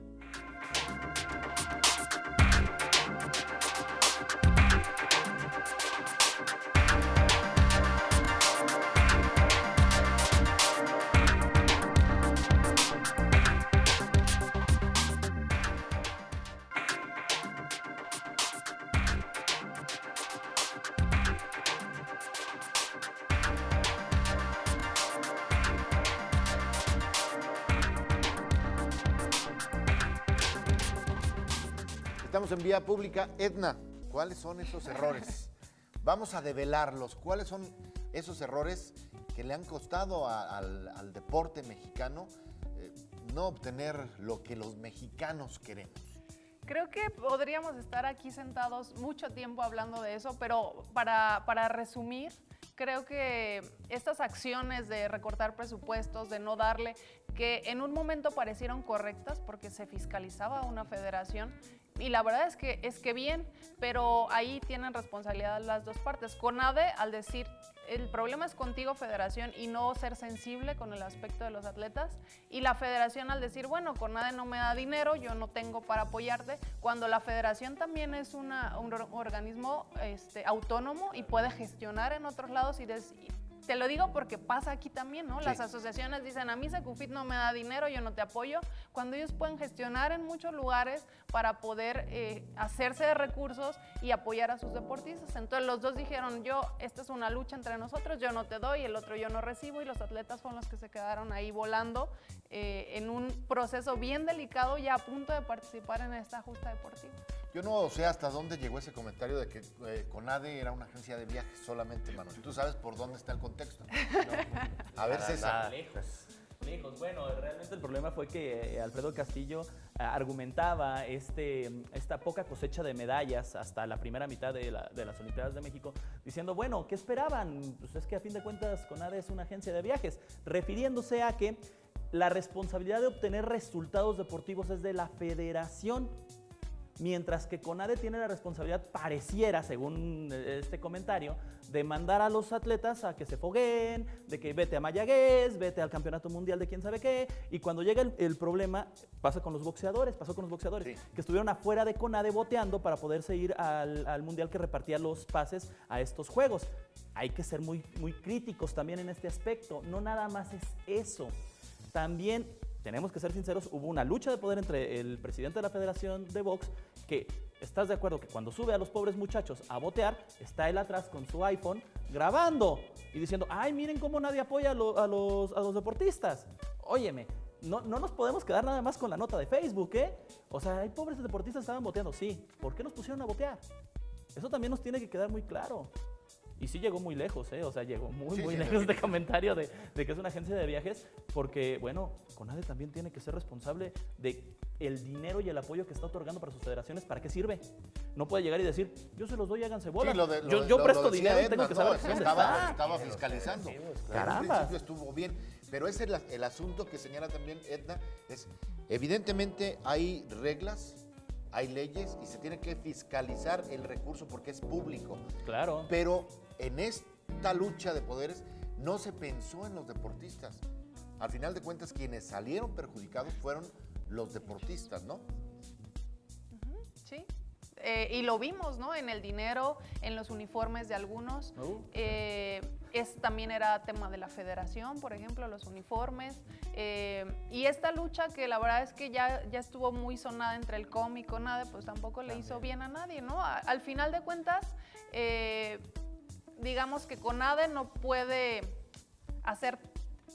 Estamos en Vía Pública. Edna, ¿cuáles son esos errores? Vamos a develarlos. ¿Cuáles son esos errores que le han costado al deporte mexicano no obtener lo que los mexicanos queremos? Creo que podríamos estar aquí sentados mucho tiempo hablando de eso, pero para resumir, creo que estas acciones de recortar presupuestos, de no darle, que en un momento parecieron correctas porque se fiscalizaba una federación, y la verdad es que bien, pero ahí tienen responsabilidad las dos partes. CONADE, al decir, el problema es contigo, federación, y no ser sensible con el aspecto de los atletas, y la federación al decir, bueno, CONADE no me da dinero, yo no tengo para apoyarte, cuando la federación también es un organismo autónomo y puede gestionar en otros lados y te lo digo porque pasa aquí también, ¿no? Sí. Las asociaciones dicen, a mí Secufit no me da dinero, yo no te apoyo, cuando ellos pueden gestionar en muchos lugares para poder hacerse de recursos y apoyar a sus deportistas. Entonces los dos dijeron, esta es una lucha entre nosotros, yo no te doy, el otro yo no recibo, y los atletas fueron los que se quedaron ahí volando en un proceso bien delicado y a punto de participar en esta justa deportiva. Yo no sé hasta dónde llegó ese comentario de que CONADE era una agencia de viajes solamente, Manuel. ¿Tú sabes por dónde está el contexto? A ver, Para César. nada. Lejos. Bueno, realmente el problema fue que Alfredo Castillo argumentaba esta poca cosecha de medallas hasta la primera mitad de las Olimpiadas de México, diciendo, bueno, ¿qué esperaban? Pues es que a fin de cuentas CONADE es una agencia de viajes, refiriéndose a que la responsabilidad de obtener resultados deportivos es de la federación, mientras que CONADE tiene la responsabilidad, pareciera, según este comentario, de mandar a los atletas a que se fogueen, de que vete a Mayagüez, vete al campeonato mundial de quién sabe qué, y cuando llega el problema, pasó con los boxeadores, sí, que estuvieron afuera de CONADE boteando para poderse ir al mundial que repartía los pases a estos juegos. Hay que ser muy, muy críticos también en este aspecto, no nada más es eso. También, tenemos que ser sinceros, hubo una lucha de poder entre el presidente de la Federación de Box, que estás de acuerdo que cuando sube a los pobres muchachos a botear, está él atrás con su iPhone grabando y diciendo, ay, miren cómo nadie apoya a los deportistas. Óyeme, no nos podemos quedar nada más con la nota de Facebook, ¿eh? O sea, hay pobres deportistas que estaban boteando, sí. ¿Por qué nos pusieron a botear? Eso también nos tiene que quedar muy claro. Y sí llegó muy lejos, ¿eh? O sea, llegó muy lejos este comentario de que es una agencia de viajes, porque, bueno, CONADE también tiene que ser responsable de el dinero y el apoyo que está otorgando para sus federaciones. ¿Para qué sirve? No puede llegar y decir, yo se los doy, háganse bolas. Sí, yo presto dinero y tengo que saber dónde está. Estaba fiscalizando. Caramba. En principio estuvo bien, pero ese es el asunto que señala también Edna, es evidentemente hay reglas, hay leyes y se tiene que fiscalizar el recurso porque es público. Claro. Pero en esta lucha de poderes no se pensó en los deportistas. Al final de cuentas, quienes salieron perjudicados fueron los deportistas, ¿no? Sí. Y lo vimos, ¿no? En el dinero, en los uniformes de algunos. También era tema de la federación, por ejemplo, los uniformes. Y esta lucha que la verdad es que ya estuvo muy sonada entre el COM y CONADE, pues tampoco le hizo bien a nadie, ¿no? Al final de cuentas, digamos que CONADE no puede hacer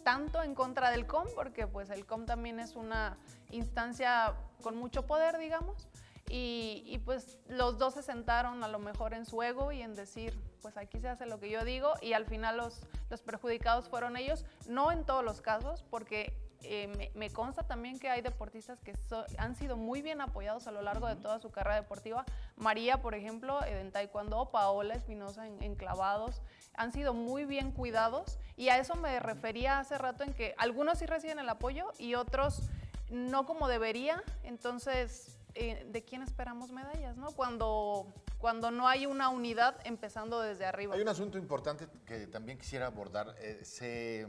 tanto en contra del COM, porque pues el COM también es una instancia con mucho poder, digamos. Y pues los dos se sentaron a lo mejor en su ego y en decir, pues aquí se hace lo que yo digo, y al final los perjudicados fueron ellos, no en todos los casos, porque me consta también que hay deportistas que han sido muy bien apoyados a lo largo de toda su carrera deportiva. María, por ejemplo, en taekwondo, Paola Espinosa en clavados, han sido muy bien cuidados, y a eso me refería hace rato, en que algunos sí reciben el apoyo y otros no como debería. Entonces, ¿de quién esperamos medallas, no? Cuando no hay una unidad empezando desde arriba. Hay un asunto importante que también quisiera abordar. Se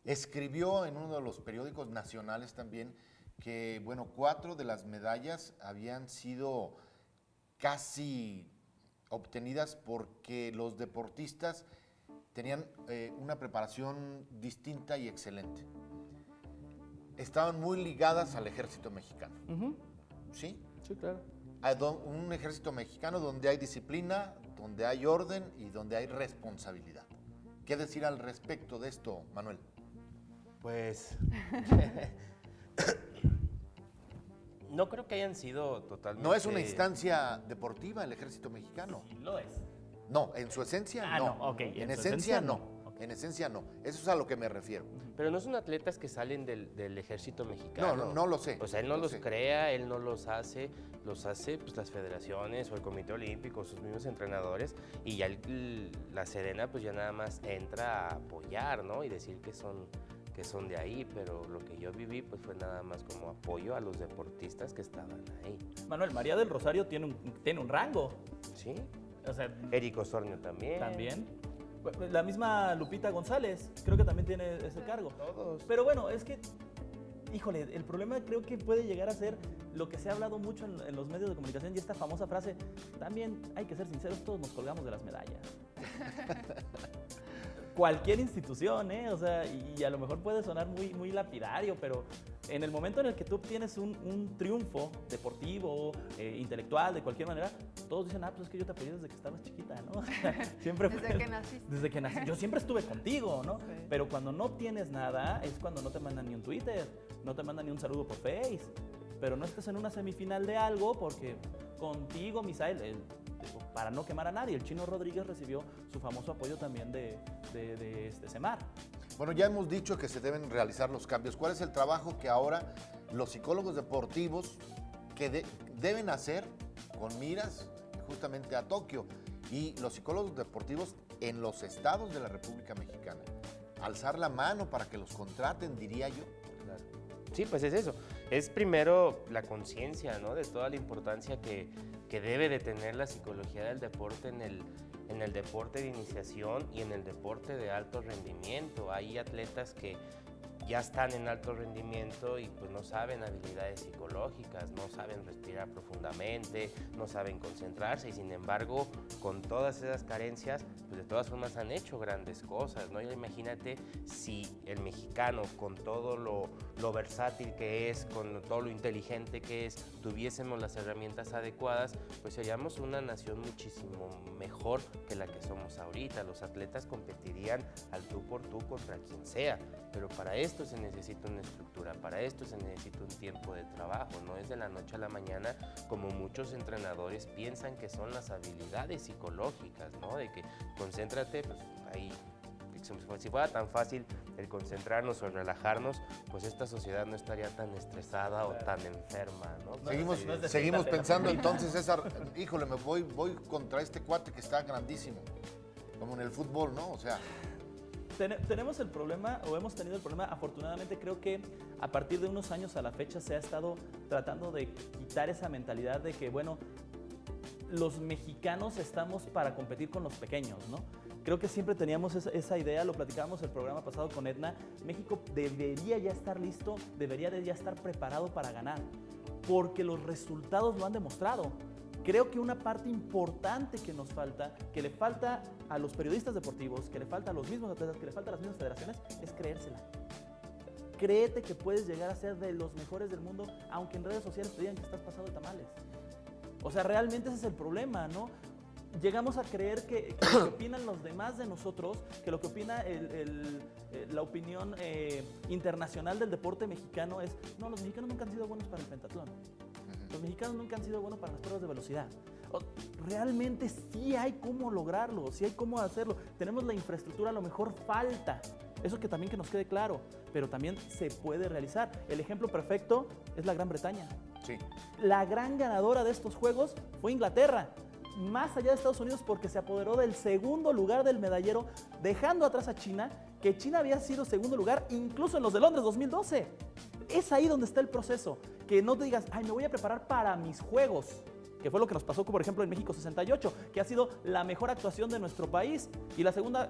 escribió en uno de los periódicos nacionales también que, bueno, 4 de las medallas habían sido casi obtenidas porque los deportistas tenían una preparación distinta y excelente. Estaban muy ligadas al ejército mexicano. ¿Sí? Sí, claro. Un ejército mexicano donde hay disciplina, donde hay orden y donde hay responsabilidad. ¿Qué decir al respecto de esto, Manuel? Pues no creo que hayan sido totalmente... No es una instancia deportiva el ejército mexicano. Sí, lo es. No, en su esencia no. No, ok. En esencia no. En esencia no. Eso es a lo que me refiero. Pero no son atletas que salen del ejército mexicano. No lo sé. O sea, él no los crea, él no los hace pues las federaciones o el Comité Olímpico, sus mismos entrenadores, y ya la Sedena pues ya nada más entra a apoyar, ¿no? Y decir que son de ahí, pero lo que yo viví pues fue nada más como apoyo a los deportistas que estaban ahí. Manuel, María del Rosario tiene un rango. Sí. O sea, Eric Osornio también. También. La misma Lupita González, creo que también tiene ese cargo. Todos. Pero bueno, es que, híjole, el problema creo que puede llegar a ser lo que se ha hablado mucho en los medios de comunicación, y esta famosa frase, también hay que ser sinceros, todos nos colgamos de las medallas. Cualquier institución, ¿eh? O sea, y a lo mejor puede sonar muy, muy lapidario, pero en el momento en el que tú obtienes un triunfo deportivo, intelectual, de cualquier manera, todos dicen, pues es que yo te apoyé desde que estabas chiquita, ¿no? Siempre Desde que naciste. Desde que nací. Yo siempre estuve contigo, ¿no? Sí. Pero cuando no obtienes nada, es cuando no te mandan ni un Twitter, no te mandan ni un saludo por Face, pero no estés en una semifinal de algo, porque contigo, Misael, para no quemar a nadie, el Chino Rodríguez recibió su famoso apoyo también de Semar. Bueno, ya hemos dicho que se deben realizar los cambios. ¿Cuál es el trabajo que ahora los psicólogos deportivos deben hacer con miras justamente a Tokio? Y los psicólogos deportivos en los estados de la República Mexicana. alzar la mano para que los contraten, diría yo. Claro. Sí, pues es eso. Es primero la conciencia, ¿no? De toda la importancia que debe de tener la psicología del deporte en el deporte de iniciación y en el deporte de alto rendimiento. Hay atletas que ya están en alto rendimiento y pues no saben habilidades psicológicas, no saben respirar profundamente, no saben concentrarse y sin embargo con todas esas carencias pues de todas formas han hecho grandes cosas, ¿no? Y imagínate si el mexicano con todo lo versátil que es, con todo lo inteligente que es, tuviésemos las herramientas adecuadas, pues seríamos una nación muchísimo mejor que la que somos ahorita. Los atletas competirían al tú por tú contra quien sea, pero para esto se necesita una estructura, para esto se necesita un tiempo de trabajo, no es de la noche a la mañana como muchos entrenadores piensan que son las habilidades psicológicas, ¿no? De que concéntrate, pues ahí, si fuera tan fácil el concentrarnos o el relajarnos, pues esta sociedad no estaría tan estresada o tan enferma, ¿no? Seguimos pensando entonces, César, híjole, voy contra este cuate que está grandísimo, como en el fútbol, ¿no? O sea... Tenemos el problema, o hemos tenido el problema, afortunadamente creo que a partir de unos años a la fecha se ha estado tratando de quitar esa mentalidad de que, bueno, los mexicanos estamos para competir con los pequeños, ¿no? Creo que siempre teníamos esa idea, lo platicábamos el programa pasado con Edna, México debería ya estar listo, debería de ya estar preparado para ganar, porque los resultados lo han demostrado. Creo que una parte importante que nos falta, que le falta a los periodistas deportivos, que le falta a los mismos atletas, que le falta a las mismas federaciones, es creérsela. Créete que puedes llegar a ser de los mejores del mundo, aunque en redes sociales te digan que estás pasado de tamales. O sea, realmente ese es el problema, ¿no? Llegamos a creer que lo que opinan los demás de nosotros, que lo que opina la opinión internacional del deporte mexicano es, no, los mexicanos nunca han sido buenos para el pentatlón. Los mexicanos nunca han sido buenos para las pruebas de velocidad. Realmente sí hay cómo lograrlo, sí hay cómo hacerlo. Tenemos la infraestructura, a lo mejor falta. Eso que también que nos quede claro, pero también se puede realizar. El ejemplo perfecto es la Gran Bretaña. Sí. La gran ganadora de estos Juegos fue Inglaterra, más allá de Estados Unidos porque se apoderó del segundo lugar del medallero, dejando atrás a China, que China había sido segundo lugar incluso en los de Londres 2012. Es ahí donde está el proceso, que no te digas, ay, me voy a preparar para mis Juegos, que fue lo que nos pasó, por ejemplo, en México 68, que ha sido la mejor actuación de nuestro país. Y la segunda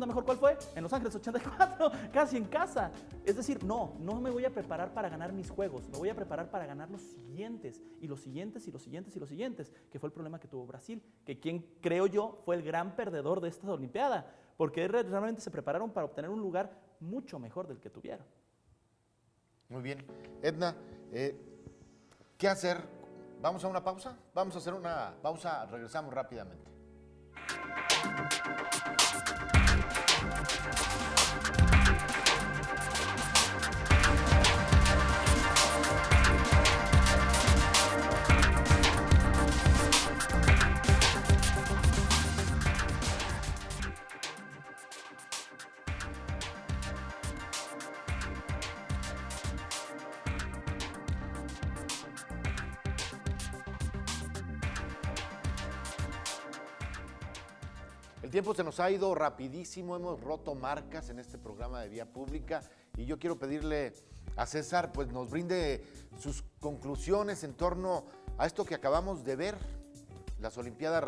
mejor, ¿cuál fue? En Los Ángeles 84, casi en casa. Es decir, no me voy a preparar para ganar mis Juegos, me voy a preparar para ganar los siguientes, y los siguientes, y los siguientes, y los siguientes, que fue el problema que tuvo Brasil, que quien creo yo fue el gran perdedor de esta Olimpiada, porque realmente se prepararon para obtener un lugar mucho mejor del que tuvieron. Muy bien. Edna, ¿qué hacer? ¿Vamos a una pausa? Vamos a hacer una pausa, regresamos rápidamente. El tiempo se nos ha ido rapidísimo, hemos roto marcas en este programa de Vía Pública y yo quiero pedirle a César pues nos brinde sus conclusiones en torno a esto que acabamos de ver, las Olimpiadas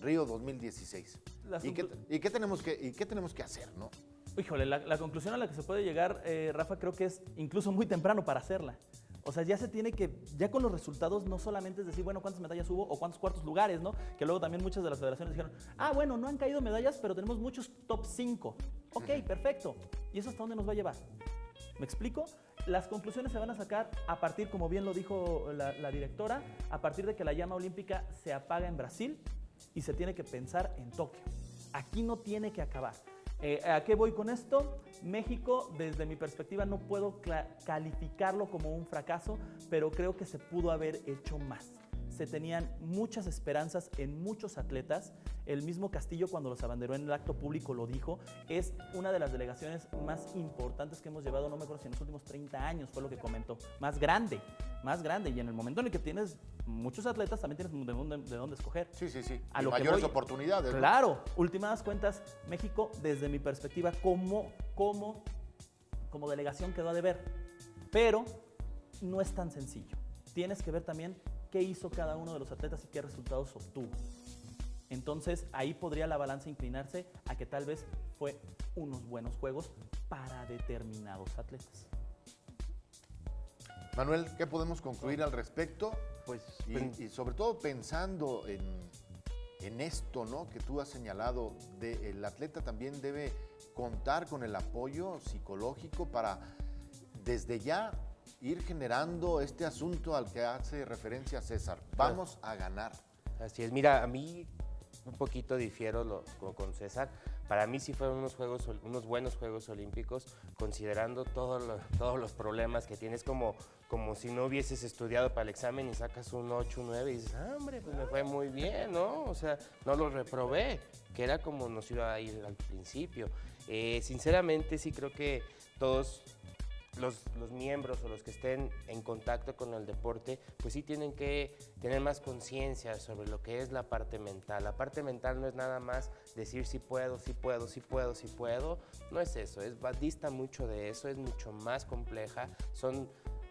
Río 2016. ¿Y qué tenemos que hacer, no? Híjole, la conclusión a la que se puede llegar, Rafa, creo que es incluso muy temprano para hacerla. O sea, ya se tiene que, ya con los resultados, no solamente es decir, bueno, cuántas medallas hubo o cuántos cuartos lugares, ¿no? Que luego también muchas de las federaciones dijeron, bueno, no han caído medallas, pero tenemos muchos top 5. Ok, perfecto. ¿Y eso hasta dónde nos va a llevar? ¿Me explico? Las conclusiones se van a sacar a partir, como bien lo dijo la directora, a partir de que la llama olímpica se apaga en Brasil y se tiene que pensar en Tokio. Aquí no tiene que acabar. ¿A qué voy con esto? México, desde mi perspectiva, no puedo calificarlo como un fracaso, pero creo que se pudo haber hecho más. se tenían muchas esperanzas en muchos atletas. El mismo Castillo, cuando los abanderó en el acto público, lo dijo. Es una de las delegaciones más importantes que hemos llevado, no me acuerdo si en los últimos 30 años fue lo que comentó. Más grande. Y en el momento en el que tienes muchos atletas, también tienes de dónde escoger. Sí. A Y lo que mayores voy, oportunidades, ¿no? Claro. Últimas cuentas, México, desde mi perspectiva, como delegación quedó a deber. Pero no es tan sencillo. Tienes que ver también qué hizo cada uno de los atletas y qué resultados obtuvo. Entonces, ahí podría la balanza inclinarse a que tal vez fue unos buenos juegos para determinados atletas. Manuel, ¿qué podemos concluir al respecto? Pues, Y sobre todo pensando en esto, ¿no?, que tú has señalado, el atleta también debe contar con el apoyo psicológico para desde ya ir generando este asunto al que hace referencia César. Vamos a ganar. Así es, mira, a mí un poquito difiero con César. Para mí sí fueron unos buenos Juegos Olímpicos, considerando todos los problemas que tienes, como si no hubieses estudiado para el examen y sacas un 8, un 9 y dices, hombre, pues me fue muy bien, ¿no? O sea, no lo reprobé, que era como nos iba a ir al principio. Sinceramente sí creo que todos los miembros o los que estén en contacto con el deporte, pues sí tienen que tener más conciencia sobre lo que es la parte mental. La parte mental no es nada más decir sí puedo. No es eso, dista mucho de eso, es mucho más compleja. Son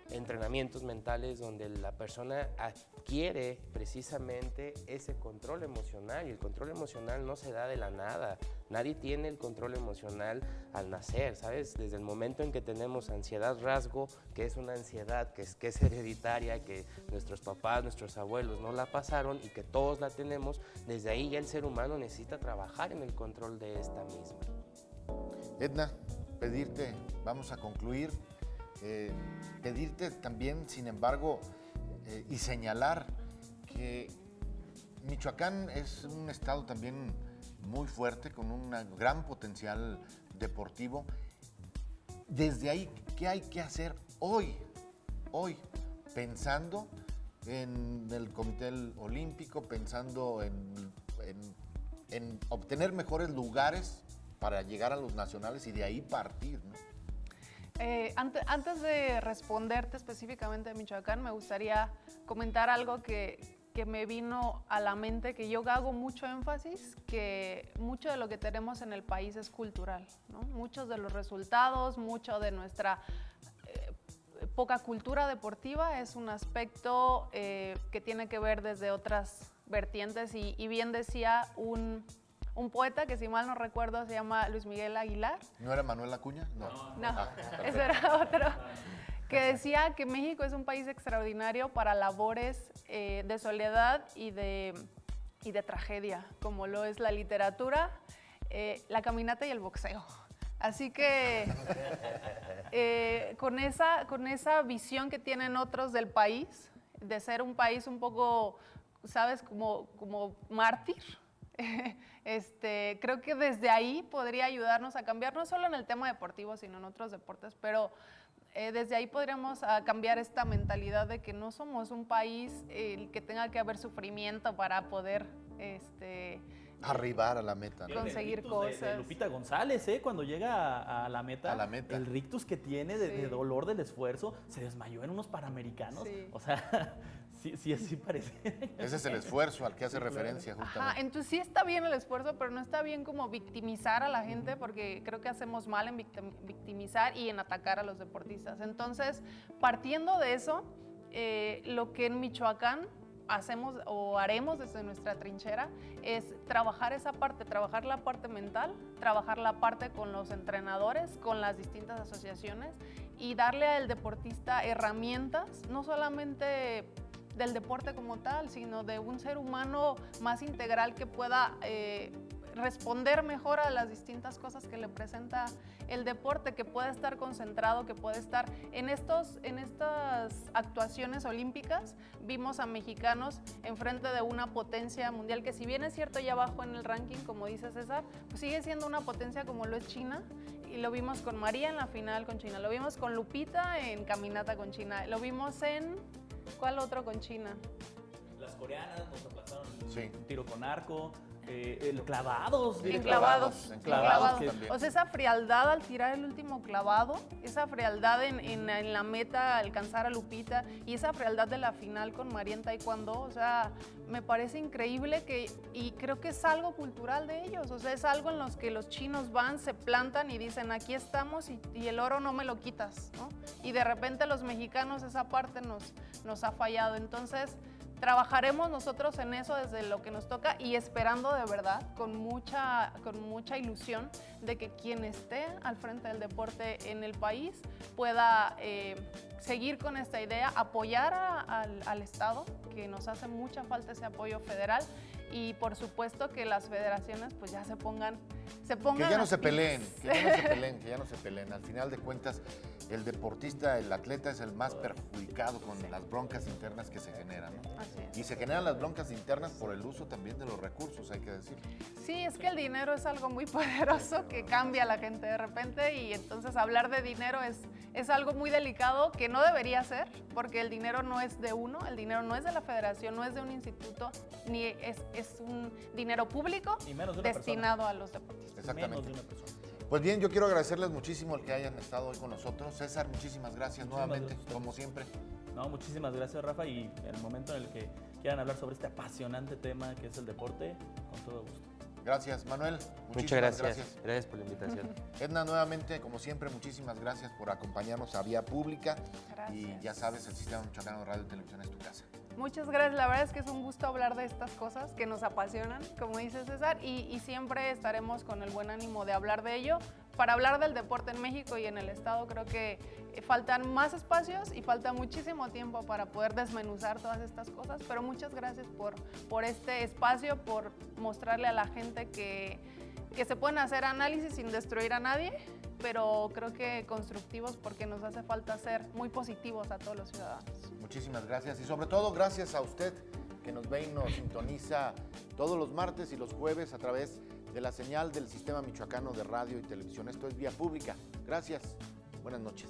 entrenamientos mentales donde la persona adquiere precisamente ese control emocional, y el control emocional no se da de la nada. Nadie tiene el control emocional al nacer, ¿sabes? Desde el momento en que tenemos ansiedad rasgo, que es una ansiedad que es hereditaria, que nuestros papás, nuestros abuelos no la pasaron y que todos la tenemos, desde ahí ya el ser humano necesita trabajar en el control de esta misma. Edna, pedirte, vamos a concluir, pedirte también, sin embargo, y señalar que Michoacán es un estado también muy fuerte, con un gran potencial deportivo. Desde ahí, ¿qué hay que hacer hoy, pensando en el Comité Olímpico, pensando en obtener mejores lugares para llegar a los nacionales y de ahí partir, ¿no? Antes de responderte específicamente de Michoacán, me gustaría comentar algo que me vino a la mente, que yo hago mucho énfasis, que mucho de lo que tenemos en el país es cultural, ¿no? Muchos de los resultados, mucho de nuestra poca cultura deportiva es un aspecto que tiene que ver desde otras vertientes, y bien decía un poeta que, si mal no recuerdo, se llama Luis Miguel Aguilar. ¿No era Manuel Acuña? No, ese era otro. Que decía que México es un país extraordinario para labores de soledad y de tragedia, como lo es la literatura, la caminata y el boxeo. Así que con esa visión que tienen otros del país, de ser un país un poco, ¿sabes?, como mártir, creo que desde ahí podría ayudarnos a cambiar, no solo en el tema deportivo, sino en otros deportes, pero desde ahí podríamos cambiar esta mentalidad de que no somos un país que tenga que haber sufrimiento para poder arribar a la meta, ¿no? Conseguir El cosas. de Lupita González, cuando llega a la meta. A la meta. El rictus que tiene de Sí. dolor del esfuerzo, se desmayó en unos Panamericanos. Sí. O sea, sí parece. Ese es el esfuerzo al que hace Sí, claro. referencia, justamente. Ajá, entonces sí está bien el esfuerzo, pero no está bien como victimizar a la gente, porque creo que hacemos mal en victimizar y en atacar a los deportistas. Entonces, partiendo de eso, lo que en Michoacán hacemos o haremos desde nuestra trinchera es trabajar esa parte, trabajar la parte mental, trabajar la parte con los entrenadores, con las distintas asociaciones, y darle al deportista herramientas, no solamente del deporte como tal, sino de un ser humano más integral que pueda responder mejor a las distintas cosas que le presenta el deporte, que pueda estar concentrado, que pueda estar en estas actuaciones olímpicas. Vimos a mexicanos enfrente de una potencia mundial que, si bien es cierto ya bajó en el ranking, como dice César, pues sigue siendo una potencia como lo es China, y lo vimos con María en la final con China, lo vimos con Lupita en caminata con China, lo vimos en... ¿Cuál otro con China? coreanas, nos aplazaron Sí. un tiro con arco, el clavados. Sí, Clavados. también. O sea, esa frialdad al tirar el último clavado, esa frialdad en la meta, alcanzar a Lupita, y esa frialdad de la final con María en Taekwondo, o sea, me parece increíble y creo que es algo cultural de ellos, o sea, es algo en los que los chinos van, se plantan y dicen, aquí estamos y el oro no me lo quitas, ¿no? Y de repente los mexicanos esa parte nos ha fallado, entonces trabajaremos nosotros en eso desde lo que nos toca y esperando de verdad, con mucha ilusión, de que quien esté al frente del deporte en el país pueda seguir con esta idea, apoyar al Estado, que nos hace mucha falta ese apoyo federal, y por supuesto que las federaciones pues ya se pongan Que ya no las se peleen, pilas. que ya no se peleen. Al final de cuentas, el deportista, el atleta es el más perjudicado con las broncas internas que se generan, ¿no? Así es. Y se generan las broncas internas por el uso también de los recursos, hay que decir. Sí, es que el dinero es algo muy poderoso que cambia a la gente de repente, y entonces hablar de dinero es algo muy delicado que no debería ser, porque el dinero no es de uno, el dinero no es de la federación, no es de un instituto, ni es un dinero público Y menos de una destinado a los deportistas. Exactamente. Menos de una persona. Pues bien, yo quiero agradecerles muchísimo el que hayan estado hoy con nosotros. César, muchísimas gracias nuevamente, gracias. como siempre. No, muchísimas gracias, Rafa, y en el momento en el que quieran hablar sobre este apasionante tema que es el deporte, con todo gusto. Gracias, Manuel. Muchas Muchísimas gracias. Gracias por la invitación. Edna, nuevamente, como siempre, muchísimas gracias por acompañarnos a Vía Pública. Y Gracias. ya sabes, el Sistema Michoacano de Radio y Televisión es tu casa. Muchas gracias, la verdad es que es un gusto hablar de estas cosas que nos apasionan, como dice César, y siempre estaremos con el buen ánimo de hablar de ello. Para hablar del deporte en México y en el Estado creo que faltan más espacios y falta muchísimo tiempo para poder desmenuzar todas estas cosas, pero muchas gracias por este espacio, por mostrarle a la gente que se pueden hacer análisis sin destruir a nadie, pero creo que constructivos, porque nos hace falta ser muy positivos a todos los ciudadanos. Muchísimas gracias y sobre todo gracias a usted que nos ve y nos sintoniza todos los martes y los jueves a través de la señal del Sistema Michoacano de Radio y Televisión. Esto es Vía Pública. Gracias. Buenas noches.